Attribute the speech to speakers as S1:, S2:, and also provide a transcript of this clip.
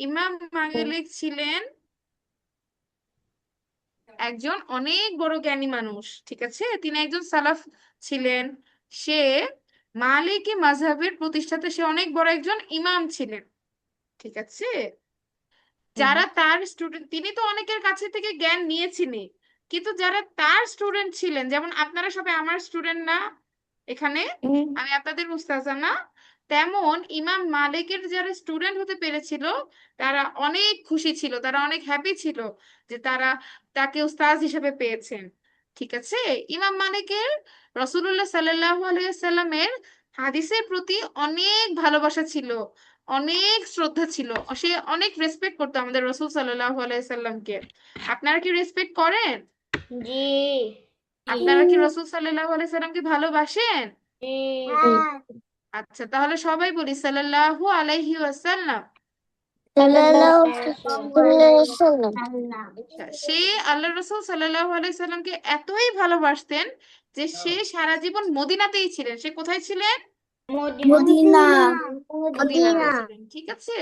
S1: ইমাম মালিক ছিলেন একজন অনেক বড় জ্ঞানী মানুষ, ঠিক আছে। তিনি একজন সালাফ ছিলেন। সে মালিকি মাযহাবের প্রতিষ্ঠাতা, সে অনেক বড় একজন ইমাম ছিলেন, ঠিক আছে। যারা তার স্টুডেন্ট, তিনি তো অনেকের কাছে থেকে জ্ঞান নিয়েছিলেন, কিন্তু যারা তার স্টুডেন্ট ছিলেন, যেমন আপনারা সবাই আমার স্টুডেন্ট না এখানে, আমি আপনাদের উস্তাজা না, তেমন ইমাম মালিকের যারা স্টুডেন্ট হতে পেরেছিল তারা অনেক খুশি ছিল, তারা অনেক হ্যাপি ছিল যে তারা তাকে উস্তাজ হিসেবে পেয়েছেন, ঠিক আছে। ইমাম মালিকের রাসূলুল্লাহ সাল্লাল্লাহু আলাইহি সাল্লামের হাদিসের প্রতি অনেক ভালোবাসা ছিল, অনেক শ্রদ্ধা ছিল। সে অনেক রেসপেক্ট করতো আমাদের রাসূল সাল্লাল্লাহু আলাইহি সাল্লামকে। আপনারা কি রেসপেক্ট করেন?
S2: জি।
S1: আপনারা কি রাসূল সাল্লাল্লাহু আলাইহি সাল্লামকে ভালোবাসেন?
S2: জি।
S1: আচ্ছা, তাহলে সবাই বলি সাল্লাল্লাহু আলাইহি ওয়াসাল্লাম।
S2: সাল্লাল্লাহু আলাইহি ওয়াসাল্লাম।
S1: আচ্ছা, সে আল্লাহ রাসূল সাল্লাল্লাহু আলাইহি সাল্লামকে এতই ভালোবাসতেন যে সে সারা জীবন মদিনাতেই ছিলেন। সে কোথায় ছিলেন?
S2: মদিনা।
S1: মদিনাতে
S2: মদিনা।
S1: ছিলেন, ঠিক আছে।